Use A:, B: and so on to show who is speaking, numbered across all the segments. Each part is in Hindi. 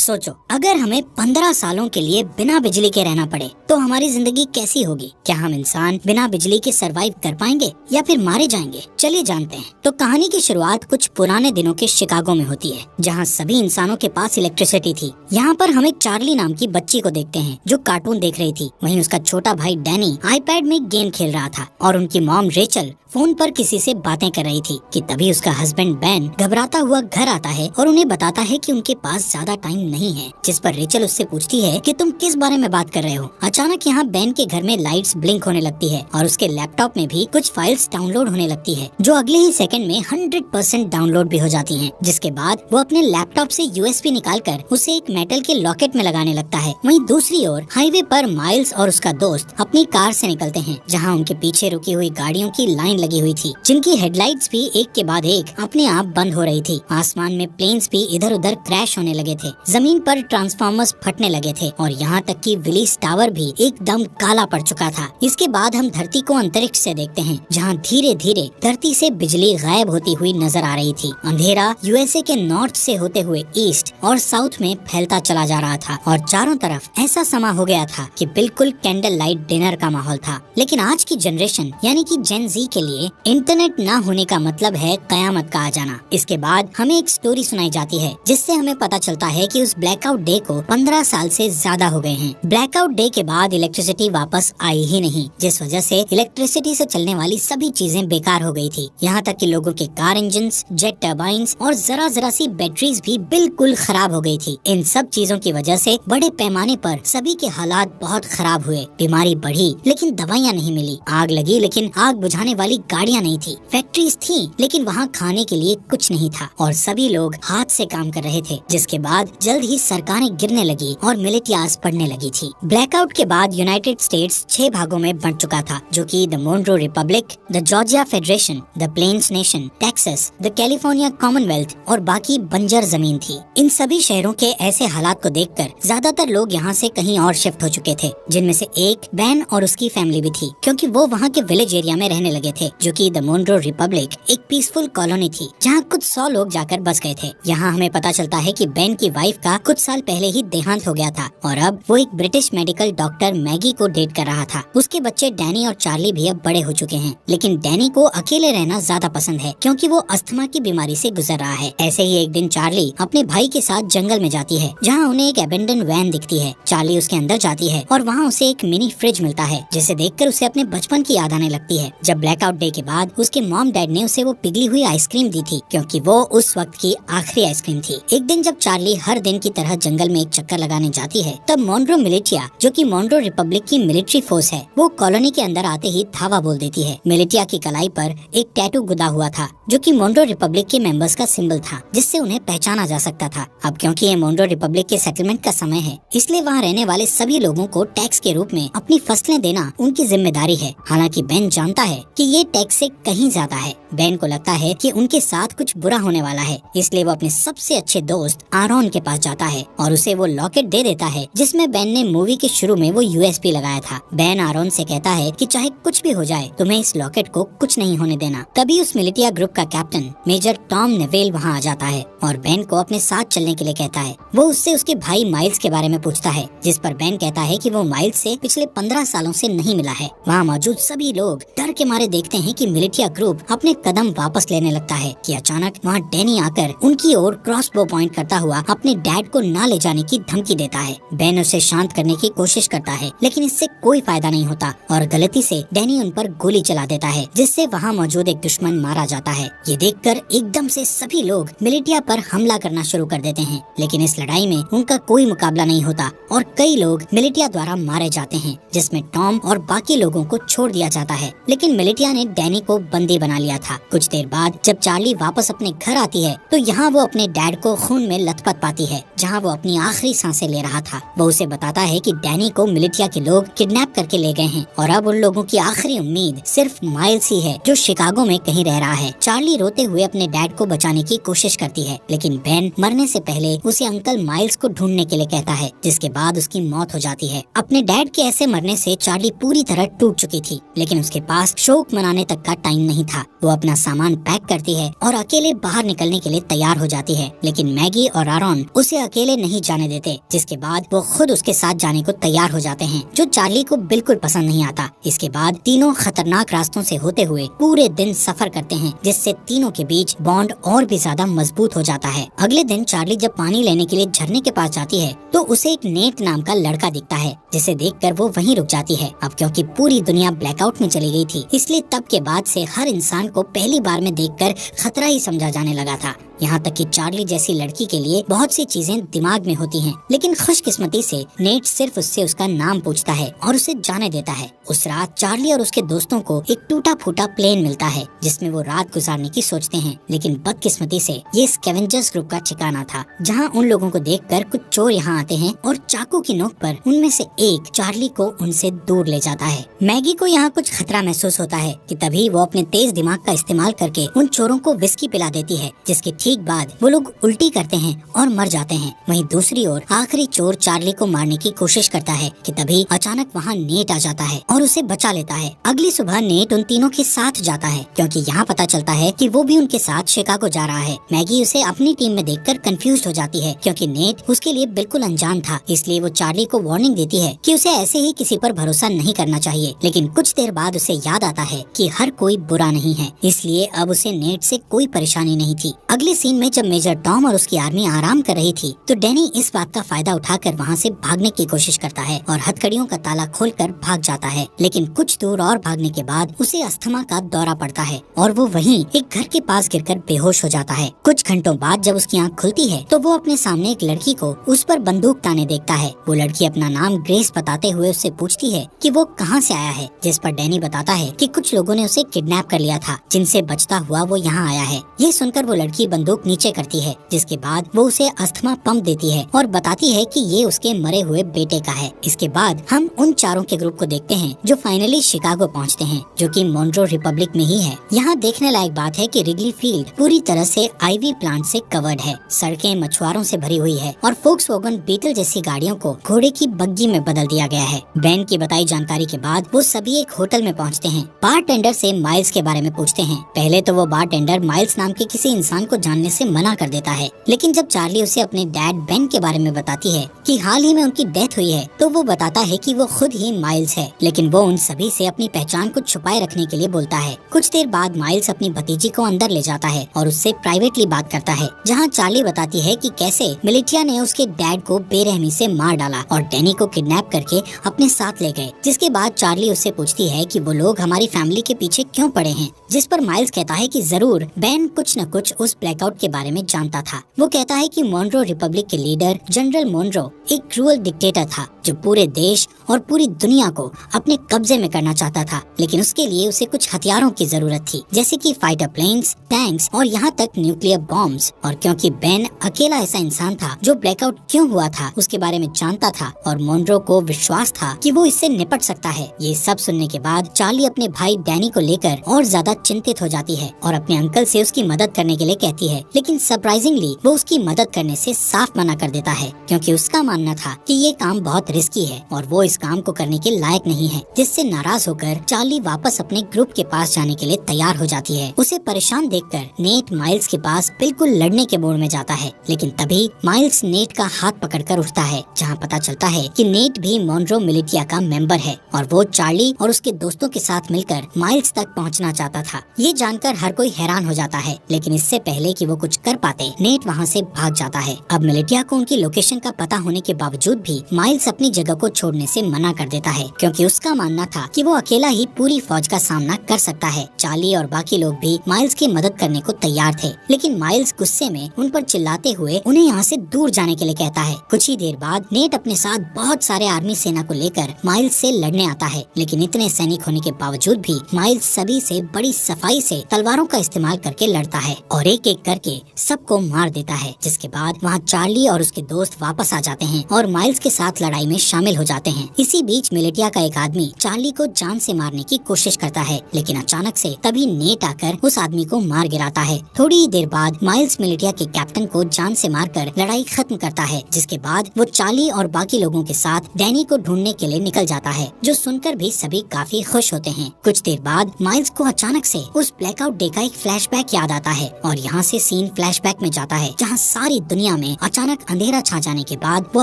A: सोचो, अगर हमें 15 सालों के लिए बिना बिजली के रहना पड़े तो हमारी जिंदगी कैसी होगी। क्या हम इंसान बिना बिजली के सरवाइव कर पाएंगे या फिर मारे जाएंगे। चलिए जानते हैं। तो कहानी की शुरुआत कुछ पुराने दिनों के शिकागो में होती है, जहाँ सभी इंसानों के पास इलेक्ट्रिसिटी थी। यहाँ पर हम एक चार्ली नाम की बच्ची को देखते हैं जो कार्टून देख रही थी। वहीं उसका छोटा भाई डैनी आईपैड में गेम खेल रहा था और उनकी मॉम रेचल फोन पर किसी से बातें कर रही थी कि तभी उसका हस्बैंड बैन घबराता हुआ घर आता है और उन्हें बताता है कि उनके पास ज्यादा टाइम नहीं है। जिस पर रेचल उससे पूछती है कि तुम किस बारे में बात कर रहे हो। अचानक यहाँ बैन के घर में लाइट्स ब्लिंक होने लगती है और उसके लैपटॉप में भी कुछ फाइल्स डाउनलोड होने लगती है, जो अगले ही सेकंड में 100% डाउनलोड भी हो जाती हैं। जिसके बाद वो अपने लैपटॉप से यूएसबी निकालकर उसे एक मेटल के लॉकेट में लगाने लगता है। वहीं दूसरी ओर हाईवे पर माइल्स और उसका दोस्त अपनी कार से निकलते हैं, जहाँ उनके पीछे रुकी हुई गाड़ियों की लाइन लगी हुई थी, जिनकी हेडलाइट्स भी एक के बाद एक अपने आप बंद हो रही थी। आसमान में प्लेन्स भी इधर उधर क्रैश होने लगे थे, जमीन पर ट्रांसफार्मर्स फटने लगे थे और यहाँ तक कि विलीस टावर भी एकदम काला पड़ चुका था। इसके बाद हम धरती को अंतरिक्ष से देखते हैं, जहाँ धीरे धीरे धरती से बिजली गायब होती हुई नजर आ रही थी। अंधेरा यूएसए के नॉर्थ से होते हुए ईस्ट और साउथ में फैलता चला जा रहा था और चारों तरफ ऐसा समा हो गया था कि बिल्कुल कैंडल लाइट डिनर का माहौल था। लेकिन आज की जनरेशन यानी कि जेन जी के लिए इंटरनेट ना होने का मतलब है कयामत का आ जाना। इसके बाद हमें एक स्टोरी सुनाई जाती है, जिससे हमें पता चलता है कि उस ब्लैकआउट डे को 15 साल से ज्यादा हो गए हैं। ब्लैकआउट डे के बाद इलेक्ट्रिसिटी वापस आई ही नहीं, जिस वजह से इलेक्ट्रिसिटी से चलने वाली सभी चीजें बेकार हो गई थी। यहाँ तक कि लोगों के कार इंजन्स, जेट टर्बाइन्स और जरा जरा सी बैटरीज भी बिल्कुल खराब हो गई थी। इन सब चीजों की वजह से बड़े पैमाने पर सभी के हालात बहुत खराब हुए। बीमारी बढ़ी लेकिन दवाइयाँ नहीं मिली। आग लगी लेकिन आग बुझाने वाली गाड़ियाँ नहीं थी। फैक्ट्रीज थी लेकिन वहाँ खाने के लिए कुछ नहीं था और सभी लोग हाथ से काम कर रहे थे। जिसके बाद जल्द ही सरकारें गिरने लगी और मिलिटियाज पड़ने लगी थी। ब्लैकआउट के बाद यूनाइटेड स्टेट्स 6 भागों में बंट चुका था, जो कि the Monroe republic, the Georgia federation, the Plains nation, Texas, the California commonwealth और बाकी बंजर जमीन थी। इन सभी शहरों के ऐसे हालात को देखकर ज्यादातर लोग यहाँ से कहीं और शिफ्ट हो चुके थे, जिनमें से एक बैन और उसकी फैमिली भी थी, क्योंकि वो वहाँ के विलेज एरिया में रहने लगे थे, जो कि द मोनरो रिपब्लिक एक पीसफुल कॉलोनी थी, जहाँ कुछ 100 लोग जाकर बस गए थे। यहाँ हमें पता चलता है कि बैन की वाइफ का कुछ साल पहले ही देहांत हो गया था और अब वो एक ब्रिटिश मेडिकल डॉक्टर मैगी को डेट कर रहा था। उसके बच्चे डैनी और चार्ली भी अब बड़े हो चुके हैं, लेकिन डैनी को अकेले रहना ज्यादा पसंद है, क्योंकि वो अस्थमा की बीमारी से गुजर रहा है। ऐसे ही एक दिन चार्ली अपने भाई के साथ जंगल में जाती है, जहाँ उन्हें एक एबेंडन वैन दिखती है। चार्ली उसके अंदर जाती है और वहाँ उसे एक मिनी फ्रिज मिलता है, जिसे देखकर उसे अपने बचपन की याद आने लगती है, जब ब्लैकआउट डे के बाद उसके मॉम डैड ने उसे वो पिघली हुई आइसक्रीम दी थी, क्योंकि वो उस वक्त की आखिरी आइसक्रीम थी। एक दिन जब चार्ली हर दिन की तरह जंगल में एक चक्कर लगाने जाती है, तब मोनरो मिलिटिया, जो कि मोनरो रिपब्लिक की मिलिट्री फोर्स है, वो कॉलोनी के अंदर आते ही धावा बोल देती है। मिलिटिया की कलाई पर एक टैटू गुदा हुआ था, जो कि मोनरो रिपब्लिक के मेंबर्स का सिंबल था, जिससे उन्हें पहचाना जा सकता था। अब क्योंकि ये मोनरो रिपब्लिक के सेटलमेंट का समय है, इसलिए वहाँ रहने वाले सभी लोगों को टैक्स के रूप में अपनी फसलें देना उनकी जिम्मेदारी है। हालांकि बेन जानता है कि ये टैक्स से कहीं ज्यादा है। बेन को लगता है कि उनके साथ कुछ बुरा होने वाला है, इसलिए वो अपने सबसे अच्छे दोस्त आरोन के पास जाता है और उसे वो लॉकेट दे देता है, जिसमें बेन ने मूवी के शुरू में वो यूएसबी लगाया था। बेन आरोन से कहता है कि चाहे कुछ भी हो जाए, तुम्हें इस लॉकेट को कुछ नहीं होने देना। तभी उस मिलिटिया ग्रुप का कैप्टन मेजर टॉम नेवेल वहाँ आ जाता है और बेन को अपने साथ चलने के लिए कहता है। वो उससे उसके भाई माइल्स के बारे में पूछता है, जिस पर बेन कहता है कि वो माइल्स से पिछले 15 सालों से नहीं मिला है। वहाँ मौजूद सभी लोग डर के मारे देखते हैं कि मिलिटिया ग्रुप अपने कदम वापस लेने लगता है कि अचानक वहाँ डैनी आकर उनकी ओर क्रॉसबो पॉइंट करता हुआ अपने डैड को ना ले जाने की धमकी देता है। बेन उसे शांत करने की कोशिश करता है, लेकिन इससे कोई फायदा नहीं होता और गलती से डैनी उन पर गोली चला देता है, जिससे वहाँ मौजूद एक दुश्मन मारा जाता है। ये देखकर एकदम से सभी लोग मिलिटिया पर हमला करना शुरू कर देते हैं, लेकिन इस लड़ाई में उनका कोई मुकाबला नहीं होता और कई लोग मिलिटिया द्वारा मारे जाते हैं, जिसमें टॉम और बाकी लोगों को छोड़ दिया जाता है। लेकिन मिलिटिया ने डैनी को बंदी बना लिया था। कुछ देर बाद जब चार्ली वापस अपने घर आती है, तो यहाँ वो अपने डैड को खून में लथपथ पाती है, जहाँ वो अपनी आखिरी सांसें ले रहा था। वो उसे बताता है कि डैनी को मिलिटिया के लोग किडनैप करके ले गए हैं और अब उन लोगों की आखिरी उम्मीद सिर्फ माइल्स ही है, जो शिकागो में कहीं रह रहा है। चार्ली रोते हुए अपने डैड को बचाने की कोशिश करती है, लेकिन बेन मरने से पहले उसे अंकल माइल्स को ढूंढने के लिए कहता है, जिसके बाद उसकी मौत हो जाती है। अपने डैड के ऐसे मरने से चार्ली पूरी तरह टूट चुकी थी, लेकिन उसके पास शोक मनाने बनाने तक का टाइम नहीं था। वो अपना सामान पैक करती है और अकेले बाहर निकलने के लिए तैयार हो जाती है, लेकिन मैगी और आरॉन उसे अकेले नहीं जाने देते, जिसके बाद वो खुद उसके साथ जाने को तैयार हो जाते हैं, जो चार्ली को बिल्कुल पसंद नहीं आता। इसके बाद तीनों खतरनाक रास्तों से होते हुए पूरे दिन सफर करते हैं, जिससे तीनों के बीच बॉन्ड और भी ज्यादा मजबूत हो जाता है। अगले दिन चार्ली जब पानी लेने के लिए झरने के पास जाती है तो उसे एक नेट नाम का लड़का दिखता है, जिसे देखकर वो वहीं रुक जाती है। अब क्योंकि पूरी दुनिया ब्लैकआउट में चली गई थी, इसलिए तब के बाद से हर इंसान को पहली बार में देखकर खतरा ही समझा जाने लगा था। यहाँ तक कि चार्ली जैसी लड़की के लिए बहुत सी चीजें दिमाग में होती हैं, लेकिन खुशकिस्मती से नेट सिर्फ उससे उसका नाम पूछता है और उसे जाने देता है। उस रात चार्ली और उसके दोस्तों को एक टूटा फूटा प्लेन मिलता है, जिसमें वो रात गुजारने की सोचते हैं, लेकिन बदकिस्मती से ये स्कैवेंजर्स ग्रुप का ठिकाना था, जहाँ उन लोगों को देखकर कुछ चोर यहाँ आते हैं और चाकू की नोक पर उनमें से एक चार्ली को उनसे दूर ले जाता है। मैगी को यहाँ कुछ खतरा महसूस होता है कि तभी वो अपने तेज दिमाग का इस्तेमाल करके उन चोरों को विस्की पिला देती है, जिसके ठीक बाद वो लोग उल्टी करते हैं और मर जाते हैं। वहीं दूसरी ओर आखिरी चोर चार्ली को मारने की कोशिश करता है कि तभी अचानक वहाँ नेट आ जाता है और उसे बचा लेता है। अगली सुबह नेट उन तीनों के साथ जाता है, क्योंकि यहाँ पता चलता है कि वो भी उनके साथ शिकागो जा रहा है। मैगी उसे अपनी टीम में देखकर कंफ्यूज हो जाती है, क्योंकि नेट उसके लिए बिल्कुल अनजान था। इसलिए वो चार्ली को वार्निंग देती है कि उसे ऐसे ही किसी पर भरोसा नहीं करना चाहिए, लेकिन कुछ देर बाद उसे याद आता है कि हर कोई बुरा नहीं है, इसलिए अब उसे नेट से कोई परेशानी नहीं थी। अगले सीन में जब मेजर टॉम और उसकी आर्मी आराम कर रही थी तो डैनी इस बात का फायदा उठाकर वहाँ से भागने की कोशिश करता है और हथकड़ियों का ताला खोलकर भाग जाता है, लेकिन कुछ दूर और भागने के बाद उसे अस्थमा का दौरा पड़ता है और वो वहीं एक घर के पास गिरकर बेहोश हो जाता है। कुछ घंटों बाद जब उसकी आंख खुलती है तो वो अपने सामने एक लड़की को उस पर बंदूक ताने देखता है। वो लड़की अपना नाम ग्रेस बताते हुए उससे पूछती है कि वो कहाँ से आया है, जिस पर डैनी बताता है कि कुछ लोगों ने उसे किडनैप कर लिया था, जिनसे बचता हुआ वो यहाँ आया है। ये सुनकर वो लड़की बंदूक नीचे करती है, जिसके बाद वो उसे अस्थमा पंप देती है और बताती है कि ये उसके मरे हुए बेटे का है। इसके बाद हम उन चारों के ग्रुप को देखते हैं जो फाइनली शिकागो पहुंचते हैं, जो कि मोन्ट्रो रिपब्लिक में ही है। यहाँ देखने लायक बात है कि रिगली फील्ड पूरी तरह से आईवी प्लांट से कवर्ड है, सड़कें मछुआरों से भरी हुई है और फोक्सवैगन बीटल जैसी गाड़ियों को घोड़े की बग्गी में बदल दिया गया है। बेन की बताई जानकारी के बाद वो सभी एक होटल में पहुँचते हैं। बारटेंडर से माइल्स के बारे में पूछते हैं। पहले तो वो बारटेंडर माइल्स नाम के किसी इंसान को जानने से मना कर देता है, लेकिन जब चार्ली उसे अपने डैड बेन के बारे में बताती है कि हाल ही में उनकी डेथ हुई है, तो वो बताता है कि वो खुद ही माइल्स है, लेकिन वो उन सभी से अपनी पहचान को छुपाए रखने के लिए बोलता है। कुछ देर बाद माइल्स अपनी भतीजी को अंदर ले जाता है और उससे प्राइवेटली बात करता है, जहाँ चार्ली बताती है कि कैसे मिलिटिया ने उसके डैड को बेरहमी से मार डाला और डैनी को किडनैप करके अपने साथ ले गए। जिसके बाद चार्ली उससे पूछती है कि वो लोग हमारी फैमिली के पीछे क्यों पड़े हैं, जिस पर माइल्स कहता है कि जरूर बेन कुछ न कुछ उस ब्लैकआउट के बारे में जानता था। वो कहता है कि मोन्ट्रो रिपब्लिक के लीडर जनरल मोन्ट्रो एक क्रूअल डिक्टेटर था, जो पूरे देश और पूरी दुनिया को अपने कब्जे में करना चाहता था, लेकिन उसके लिए उसे कुछ हथियारों की जरूरत थी, जैसे कि फाइटर प्लेन्स, टैंक्स और यहाँ तक न्यूक्लियर बॉम्ब्स। और क्योंकि बेन अकेला ऐसा इंसान था जो ब्लैकआउट क्यों हुआ था उसके बारे में जानता था और मोन्ट्रो को विश्वास था कि वो इससे निपट सकता है। ये सब सुनने के बाद चार्ली अपने भाई डैनी को लेकर और ज्यादा चिंतित हो जाती है और अपने अंकल से उसकी मदद करने के लिए कहती है, लेकिन सरप्राइजिंगली वो उसकी मदद करने से साफ मना कर देता है, क्योंकि उसका मानना था कि ये काम बहुत रिस्की है और वो इस काम को करने के लायक नहीं है। जिससे नाराज होकर चार्ली वापस अपने ग्रुप के पास जाने के लिए तैयार हो जाती है। उसे परेशान देखकर नेट माइल्स के पास बिल्कुल लड़ने के मूड में जाता है, लेकिन तभी माइल्स नेट का हाथ पकड़कर उठता है, जहाँ पता चलता है कि नेट भी मोन्ट्रो मिलिटिया का मेंबर है और वो चार्ली और उसके दोस्तों के साथ मिलकर माइल्स तक पहुँचना चाहता था। ये जानकर हर कोई हैरान हो जाता है, लेकिन इससे पहले कि वो कुछ कर पाते नेट वहाँ से भाग जाता है। अब मिलिटिया को उनकी लोकेशन का पता होने के बावजूद भी माइल्स अपनी जगह को छोड़ने से मना कर देता है, क्योंकि उसका मानना था कि वो अकेला ही पूरी फौज का सामना कर सकता है। चार्ली और बाकी लोग भी माइल्स की मदद करने को तैयार थे, लेकिन माइल्स गुस्से में उन पर चिल्लाते हुए उन्हें यहाँ से दूर जाने के लिए कहता है। कुछ ही देर बाद नेट अपने साथ बहुत सारे आर्मी सेना को लेकर माइल्स से लड़ने आता है, लेकिन इतने सैनिक होने के बावजूद भी माइल्स सभी से बड़ी सफाई से तलवारों का इस्तेमाल करके लड़ता है और एक एक करके सबको मार देता है। जिसके बाद वहाँ चार्ली और उसके दोस्त वापस आ जाते हैं और माइल्स के साथ लड़ाई में शामिल हो जाते हैं। इसी बीच मिलिटिया का एक आदमी चार्ली को जान से मारने की कोशिश करता है, लेकिन अचानक से तभी नेट आकर उस आदमी को मार गिराता है। थोड़ी ही देर बाद माइल्स मिलिटिया के कैप्टन को जान से मारकर लड़ाई खत्म करता है। जिसके बाद वो चार्ली और बाकी लोगों के साथ डैनी को ढूंढने के लिए निकल जाता है, जो सुनकर भी सभी काफी खुश होते हैं। कुछ देर बाद माइल्स को अचानक से उस ब्लैकआउट डे का एक फ्लैशबैक याद आता है और यहाँ से सीन फ्लैशबैक में जाता है, जहाँ सारी दुनिया में अचानक अंधेरा छा जाने के बाद वो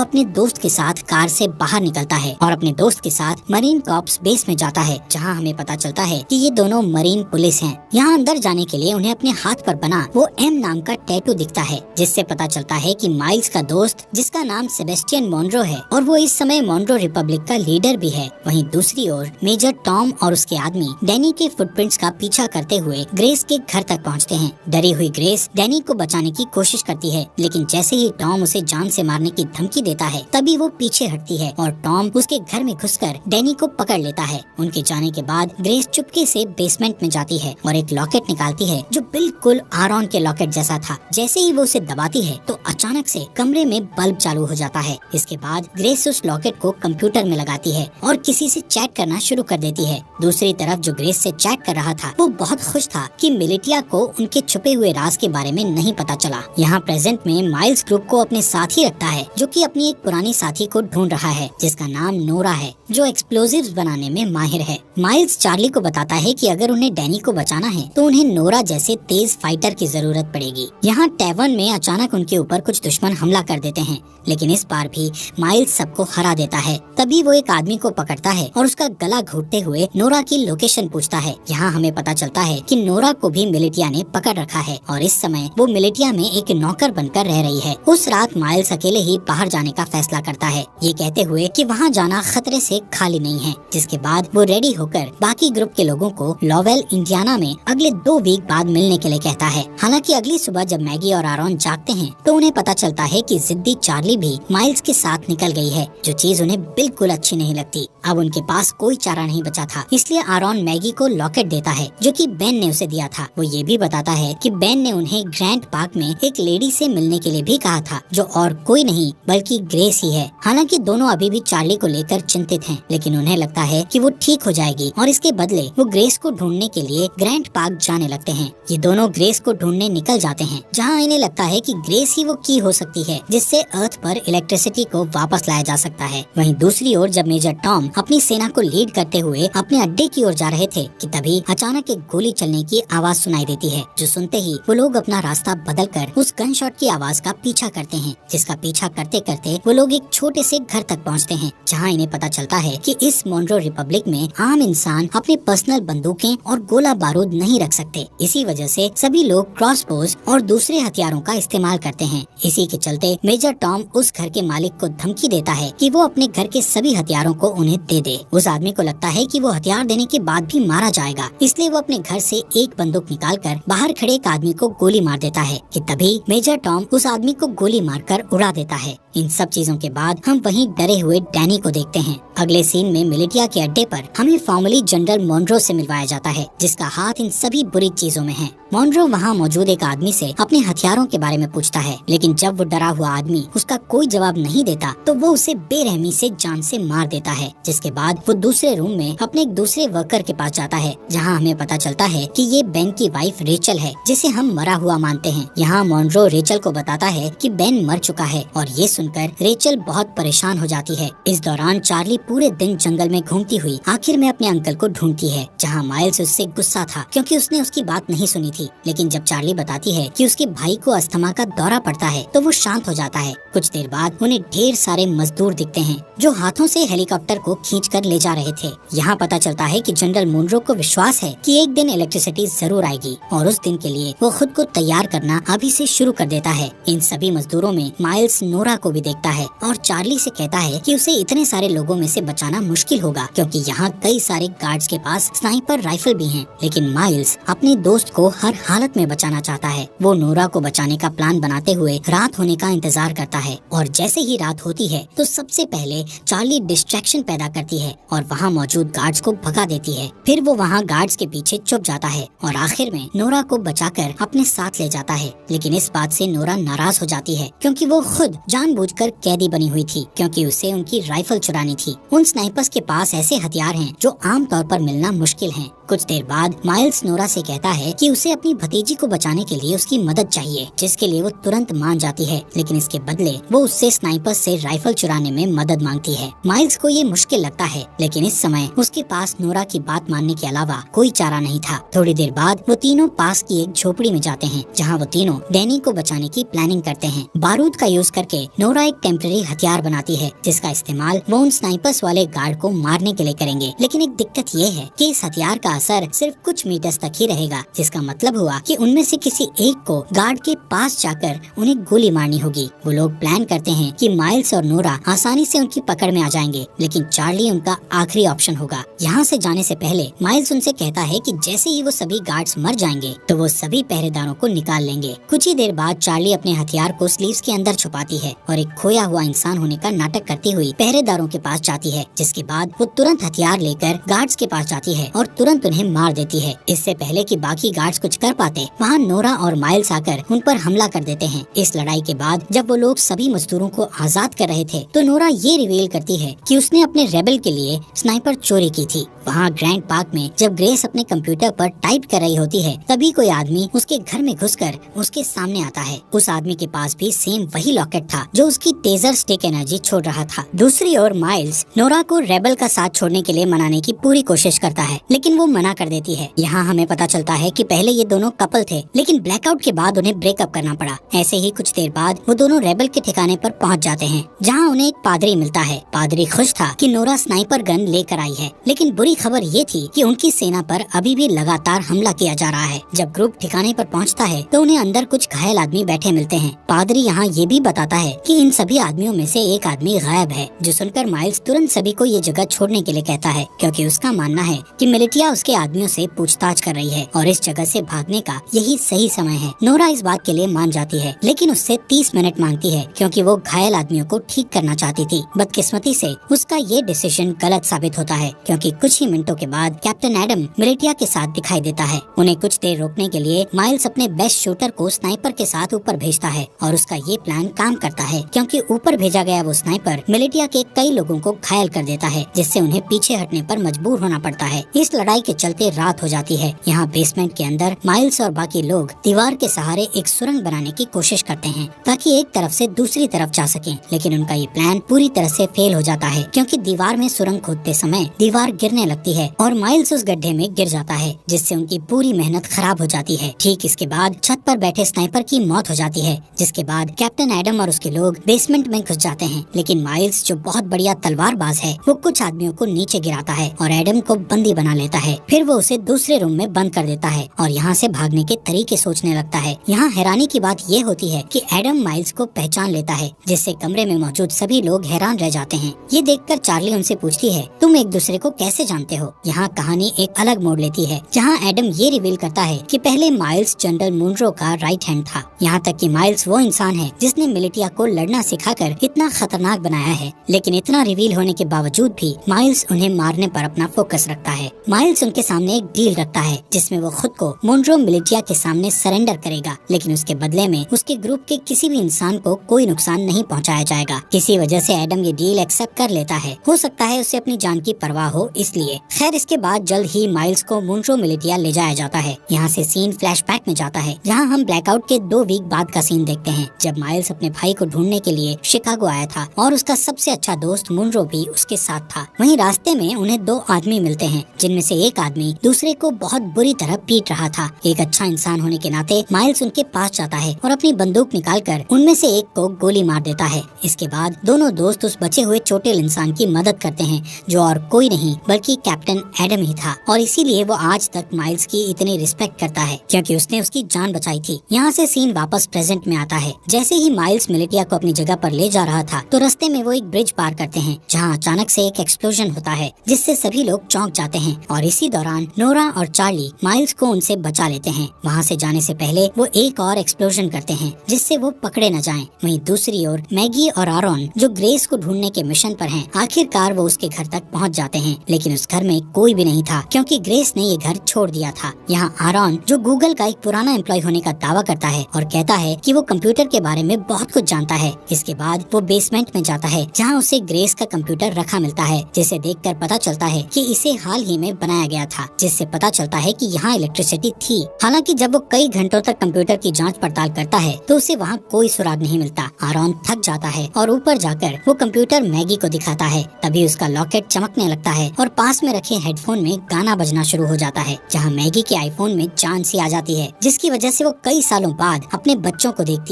A: अपने दोस्त के साथ कार से बाहर निकलता है और अपने दोस्त के साथ मरीन कॉर्प्स बेस में जाता है, जहाँ हमें पता चलता है कि ये दोनों मरीन पुलिस हैं। यहाँ अंदर जाने के लिए उन्हें अपने हाथ पर बना वो एम नाम का टैटू दिखता है, जिससे पता चलता है कि माइल्स का दोस्त, जिसका नाम सेबेस्टियन मॉनरो है और वो इस समय मॉनरो रिपब्लिक का लीडर भी है। वहीं दूसरी ओर मेजर टॉम और उसके आदमी डैनी के फुटप्रिंट्स का पीछा करते हुए ग्रेस के घर तक पहुँचते हैं। डरी हुई ग्रेस डैनी को बचाने की कोशिश करती है, लेकिन जैसे ही टॉम उसे जान से मारने की धमकी देता है तभी वो पीछे हटती है और टॉम उसके घर में घुसकर डैनी को पकड़ लेता है। उनके जाने के बाद ग्रेस चुपके से बेसमेंट में जाती है और एक लॉकेट निकालती है जो बिल्कुल आरॉन के लॉकेट जैसा था। जैसे ही वो उसे दबाती है तो अचानक से कमरे में बल्ब चालू हो जाता है। इसके बाद ग्रेस उस लॉकेट को कंप्यूटर में लगाती है और किसी से चैट करना शुरू कर देती है। दूसरी तरफ जो ग्रेस से चैट कर रहा था वो बहुत खुश था कि मिलिटिया को उनके छुपे हुए राज के बारे में नहीं पता चला। यहाँ प्रेजेंट में माइल्स ग्रुप को अपने साथ ही रखता है, जो कि अपनी एक पुरानी साथी को ढूंढ रहा है जिसका नाम नोरा है, जो एक्सप्लोजिव्स बनाने में माहिर है। माइल्स चार्ली को बताता है कि अगर उन्हें डैनी को बचाना है तो उन्हें नोरा जैसे तेज फाइटर की जरूरत पड़ेगी। यहाँ टैवर्न में अचानक उनके ऊपर कुछ दुश्मन हमला कर देते हैं, लेकिन इस बार भी माइल्स सबको हरा देता है। तभी वो एक आदमी को पकड़ता है और उसका गला घोटते हुए नोरा की लोकेशन पूछता है। यहाँ हमें पता चलता है कि नोरा को भी मिलिटिया ने पकड़ रखा है और इस समय वो मिलिटिया में एक नौकर बनकर रह रही है। उस रात माइल्स अकेले ही बाहर जाने का फैसला करता है, ये कहते हुए कि वहाँ जाना खतरे से खाली नहीं है। जिसके बाद वो रेडी होकर बाकी ग्रुप के लोगों को लॉवेल इंडियाना में अगले 2 वीक बाद मिलने के लिए कहता है। हालांकि अगली सुबह जब मैगी और आरॉन जागते हैं तो उन्हें पता चलता है कि जिद्दी चार्ली भी माइल्स के साथ निकल गई है, जो चीज उन्हें बिल्कुल अच्छी नहीं लगती। अब उनके पास कोई चारा नहीं बचा था, इसलिए आरॉन मैगी को लॉकेट देता है जो कि बेन ने उसे दिया था। वो ये भी बताता है कि बेन ने उन्हें ग्रैंड पार्क में एक लेडी से मिलने के लिए भी कहा था, जो और कोई नहीं बल्कि ग्रेस ही है। हालांकि दोनों अभी भी चार्ली को लेकर चिंतित हैं, लेकिन उन्हें लगता है कि वो ठीक हो जाएगी और इसके बदले वो ग्रेस को ढूंढने के लिए ग्रैंड पार्क जाने लगते हैं। ये दोनों ग्रेस को ढूंढने निकल जाते हैं, जहाँ इन्हें लगता है कि ग्रेस ही वो की हो सकती है जिससे अर्थ पर इलेक्ट्रिसिटी को वापस लाया जा सकता है। वहीं दूसरी ओर जब मेजर टॉम अपनी सेना को लीड करते हुए अपने अड्डे की ओर जा रहे थे कि तभी अचानक एक गोली चलने की आवाज सुनाई देती है, जो सुनते ही वो लोग अपना रास्ता बदलकर उस गन शॉट की आवाज का पीछा करते हैं। जिसका पीछा करते करते वो लोग एक छोटे से घर तक पहुंचते हैं, जहां इन्हें पता चलता है कि इस मोनरो रिपब्लिक में आम इंसान अपने पर्सनल बंदूकें और गोला बारूद नहीं रख सकते। इसी वजह से सभी लोग क्रॉसबोज और दूसरे हथियारों का इस्तेमाल करते हैं। इसी के चलते मेजर टॉम उस घर के मालिक को धमकी देता है कि वो अपने घर के सभी हथियारों को उन्हें दे दे। उस आदमी को लगता है कि वो हथियार देने के बाद भी मारा जाएगा, इसलिए वो अपने घर से एक बंदूक निकालकर बाहर खड़े एक आदमी को गोली मार देता है कि तभी मेजर टॉम उस आदमी को गोली मारकर उड़ा देता है। इन सब चीजों के बाद हम वहीं डरे हुए डैनी को देखते हैं। अगले सीन में मिलिटिया के अड्डे पर हमें फॉर्मली जनरल मॉनरो से मिलवाया जाता है, जिसका हाथ इन सभी बुरी चीजों में है। मॉनरो वहाँ मौजूद एक आदमी से अपने हथियारों के बारे में पूछता है, लेकिन जब वो डरा हुआ आदमी उसका कोई जवाब नहीं देता तो वो उसे बेरहमी से जान से मार देता है। जिसके बाद वो दूसरे रूम में अपने एक दूसरे वर्कर के पास जाता है, जहाँ हमें पता चलता है कि ये बेन की वाइफ रेचल है, जिसे हम मरा हुआ मानते हैं। यहाँ मॉनरो रेचल को बताता है कि बेन मर चुका है और ये सुनकर रेचल बहुत परेशान हो जाती है। इस दौरान चार्ली पूरे दिन जंगल में घूमती हुई आखिर में अपने अंकल को ढूंढती है, जहाँ माइल्स उससे गुस्सा था क्योंकि उसने उसकी बात नहीं सुनी थी। लेकिन जब चार्ली बताती है कि उसके भाई को अस्थमा का दौरा पड़ता है तो वो शांत हो जाता है। कुछ देर बाद उन्हें ढेर सारे मजदूर दिखते हैं जो हाथों से हेलीकॉप्टर को खींचकर ले जा रहे थे। यहाँ पता चलता है कि जनरल मोनरो को विश्वास है कि एक दिन इलेक्ट्रिसिटी जरूर आएगी और उस दिन के लिए वो खुद को तैयार करना अभी से शुरू कर देता है। इन सभी मजदूरों में माइल्स नोरा को भी देखता है और चार्ली से कहता है कि उसे इतने सारे लोगों में से उसे बचाना मुश्किल होगा क्योंकि यहाँ कई सारे गार्ड्स के पास स्नाइपर राइफल भी हैं। लेकिन माइल्स अपने दोस्त को हर हालत में बचाना चाहता है। वो नोरा को बचाने का प्लान बनाते हुए रात होने का इंतजार करता है और जैसे ही रात होती है तो सबसे पहले चार्ली डिस्ट्रैक्शन पैदा करती है और वहाँ मौजूद गार्ड्स को भगा देती है। फिर वो वहाँ गार्ड्स के पीछे छुप जाता है और आखिर में नोरा को बचाकर अपने साथ ले जाता है। लेकिन इस बात से नोरा नाराज हो जाती है क्योंकि वो खुद जानबूझकर कैदी बनी हुई थी क्योंकि उसे उनकी राइफल चुरानी थी। उन स्नाइपर्स के पास ऐसे हथियार हैं जो आम तौर पर मिलना मुश्किल हैं। कुछ देर बाद माइल्स नोरा से कहता है कि उसे अपनी भतीजी को बचाने के लिए उसकी मदद चाहिए, जिसके लिए वो तुरंत मान जाती है। लेकिन इसके बदले वो उससे स्नाइपर से राइफल चुराने में मदद मांगती है। माइल्स को ये मुश्किल लगता है, लेकिन इस समय उसके पास नोरा की बात मानने के अलावा कोई चारा नहीं था। थोड़ी देर बाद वो तीनों पास की एक झोपड़ी में जाते हैं जहाँ वो तीनों डैनी को बचाने की प्लानिंग करते हैं। बारूद का यूज करके नोरा एक टेम्परेरी हथियार बनाती है जिसका इस्तेमाल वो उन स्नाइपर्स वाले गार्ड को मारने के लिए करेंगे। लेकिन एक दिक्कत ये है कि इस हथियार का असर सिर्फ कुछ मीटर्स तक ही रहेगा, जिसका मतलब हुआ कि उनमें से किसी एक को गार्ड के पास जाकर उन्हें गोली मारनी होगी। वो लोग प्लान करते हैं कि माइल्स और नोरा आसानी से उनकी पकड़ में आ जाएंगे, लेकिन चार्ली उनका आखिरी ऑप्शन होगा। यहाँ से जाने से पहले माइल्स उनसे कहता है कि जैसे ही वो सभी गार्ड्स मर जाएंगे तो वो सभी पहरेदारों को निकाल लेंगे। कुछ ही देर बाद चार्ली अपने हथियार को स्लीव्स के अंदर छुपाती है और एक खोया हुआ इंसान होने का नाटक करती हुई पहरेदारों के पास जाती है, जिसके बाद वो तुरंत हथियार लेकर गार्ड्स के पास जाती है और तुरंत उन्हें मार देती है। इससे पहले कि बाकी गार्ड्स कुछ कर पाते, वहाँ नोरा और माइल्स आकर उन पर हमला कर देते हैं। इस लड़ाई के बाद जब वो लोग सभी मजदूरों को आजाद कर रहे थे तो नोरा ये रिवील करती है कि उसने अपने रेबल के लिए स्नाइपर चोरी की थी। वहाँ ग्रैंड पार्क में जब ग्रेस अपने कंप्यूटर पर टाइप कर रही होती है तभी कोई आदमी उसके घर में घुसकर उसके सामने आता है। उस आदमी के पास भी सेम वही लॉकेट था जो उसकी टेजर स्टिक एनर्जी छोड़ रहा था। दूसरी ओर माइल्स नोरा को रेबल का साथ छोड़ने के लिए मनाने की पूरी कोशिश करता है, लेकिन वो मना कर देती है। यहाँ हमें पता चलता है कि पहले ये दोनों कपल थे, लेकिन ब्लैकआउट के बाद उन्हें ब्रेकअप करना पड़ा। ऐसे ही कुछ देर बाद वो दोनों रेबल के ठिकाने पर पहुँच जाते हैं, जहाँ उन्हें एक पादरी मिलता है। पादरी खुश था कि नोरा स्नाइपर गन लेकर आई है, लेकिन बुरी खबर ये थी कि उनकी सेना पर अभी भी लगातार हमला किया जा रहा है। जब ग्रुप ठिकाने पर पहुँचता है तो उन्हें अंदर कुछ घायल आदमी बैठे मिलते हैं। पादरी यहाँ ये भी बताता है कि इन सभी आदमियों में से एक आदमी गायब है, जो सुनकर माइल्स तुरंत सभी को ये जगह छोड़ने के लिए कहता है क्योंकि उसका मानना है कि मिलिटिया उसके आदमियों से पूछताछ कर रही है और इस जगह से भागने का यही सही समय है। नोरा इस बात के लिए मान जाती है, लेकिन उससे 30 मिनट मांगती है क्योंकि वो घायल आदमियों को ठीक करना चाहती थी। बदकिस्मती से उसका ये डिसीजन गलत साबित होता है क्योंकि कुछ ही मिनटों के बाद कैप्टन एडम मिलिटिया के साथ दिखाई देता है। उन्हें कुछ देर रोकने के लिए माइल्स अपने बेस्ट शूटर को स्नाइपर के साथ ऊपर भेजता है और उसका ये प्लान काम करता है क्योंकि ऊपर भेजा गया वो स्नाइपर मिलिटिया के कई लोगों को घायल कर देता है, जिससे उन्हें पीछे हटने पर मजबूर होना पड़ता है। इस लड़ाई के चलते रात हो जाती है। यहाँ बेसमेंट के अंदर माइल्स और बाकी लोग दीवार के सहारे एक सुरंग बनाने की कोशिश करते हैं ताकि एक तरफ से दूसरी तरफ जा सकें, लेकिन उनका ये प्लान पूरी तरह से फेल हो जाता है क्योंकि दीवार में सुरंग खोदते समय दीवार गिरने लगती है और माइल्स उस गड्ढे में गिर जाता है, जिससे उनकी पूरी मेहनत खराब हो जाती है। ठीक इसके बाद छत पर बैठे स्नाइपर की मौत हो जाती है, जिसके बाद कैप्टन एडम और उसके लोग बेसमेंट में घुस जाते हैं। लेकिन माइल्स जो बहुत बढ़िया तलवारबाज है वो कुछ आदमियों को नीचे गिराता है और एडम को बंदी बना लेता है। फिर वो उसे दूसरे रूम में बंद कर देता है और यहाँ से भागने के तरीके सोचने लगता है। यहाँ हैरानी की बात ये होती है कि एडम माइल्स को पहचान लेता है, जिससे कमरे में मौजूद सभी लोग हैरान रह जाते हैं। ये देखकर चार्ली उनसे पूछती है, तुम एक दूसरे को कैसे जानते हो? यहाँ कहानी एक अलग मोड़ लेती है, जहाँ एडम ये रिवील करता है कि पहले माइल्स जनरल मुनरो का राइट हैंड था। यहाँ तक कि माइल्स वो इंसान है जिसने मिलिटिया को लड़ना सिखाकर इतना खतरनाक बनाया है, लेकिन इतना रिवील होने के बावजूद भी माइल्स उन्हें मारने पर अपना फोकस रखता है। माइल्स उनके सामने एक डील रखता है जिसमें वो खुद को मुनरो मिलिटिया के सामने सरेंडर करेगा, लेकिन उसके बदले में उसके ग्रुप के किसी भी इंसान को कोई नुकसान नहीं पहुंचाया जाएगा। किसी वजह से एडम ये डील एक्सेप्ट कर लेता है, हो सकता है उसे अपनी जान की परवाह हो इसलिए। खैर इसके बाद जल्द ही माइल्स को मुनरो मिलिटिया ले जाया जाता है। यहाँ से सीन फ्लैशबैक में जाता है, जहाँ हम ब्लैकआउट के 2 वीक बाद का सीन देखते हैं, जब माइल्स अपने भाई को ढूंढने के लिए शिकागो आया था और उसका सबसे अच्छा दोस्त मुनरो भी उसके साथ था। वहीं रास्ते में उन्हें 2 आदमी मिलते हैं, जिनमें से एक एक आदमी दूसरे को बहुत बुरी तरह पीट रहा था। एक अच्छा इंसान होने के नाते माइल्स उनके पास जाता है और अपनी बंदूक निकालकर उनमें से एक को गोली मार देता है। इसके बाद दोनों दोस्त उस बचे हुए चोटिल इंसान की मदद करते हैं, जो और कोई नहीं बल्कि कैप्टन एडम ही था। और इसीलिए वो आज तक माइल्स की इतनी रिस्पेक्ट करता है, क्योंकि उसने उसकी जान बचाई थी। यहाँ से सीन वापस प्रेजेंट में आता है। जैसे ही माइल्स मिलिटिया को अपनी जगह पर ले जा रहा था, तो रास्ते में वो एक ब्रिज पार करते हैं, जहाँ अचानक से एक एक्सप्लोजन होता है, जिससे सभी लोग चौंक जाते हैं। और इसी दौरान नोरा और चार्ली माइल्स को उनसे बचा लेते हैं। वहाँ से जाने से पहले वो एक और एक्सप्लोजन करते हैं, जिससे वो पकड़े न जाएं। वहीं दूसरी ओर मैगी और आरॉन, जो ग्रेस को ढूंढने के मिशन पर हैं, आखिरकार वो उसके घर तक पहुँच जाते हैं। लेकिन उस घर में कोई भी नहीं था, क्योंकि ग्रेस ने ये घर छोड़ दिया था। यहाँ आरॉन, जो गूगल का एक पुराना एम्प्लॉय होने का दावा करता है और कहता है कि वो कंप्यूटर के बारे में बहुत कुछ जानता है। इसके बाद वो बेसमेंट में जाता है, जहाँ उसे ग्रेस का कंप्यूटर रखा मिलता है, जिसे देखकर पता चलता है कि इसे हाल ही में बनाया गया था, जिससे पता चलता है कि यहाँ इलेक्ट्रिसिटी थी। हालांकि जब वो कई घंटों तक कंप्यूटर की जांच पड़ताल करता है, तो उसे वहाँ कोई सुराग नहीं मिलता। आरॉन थक जाता है और ऊपर जाकर वो कंप्यूटर मैगी को दिखाता है। तभी उसका लॉकेट चमकने लगता है और पास में रखे हेडफोन में गाना बजना शुरू हो जाता है, जहाँ मैगी के आईफोन में जान सी आ जाती है, जिसकी वजह से वो कई सालों बाद अपने बच्चों को देखती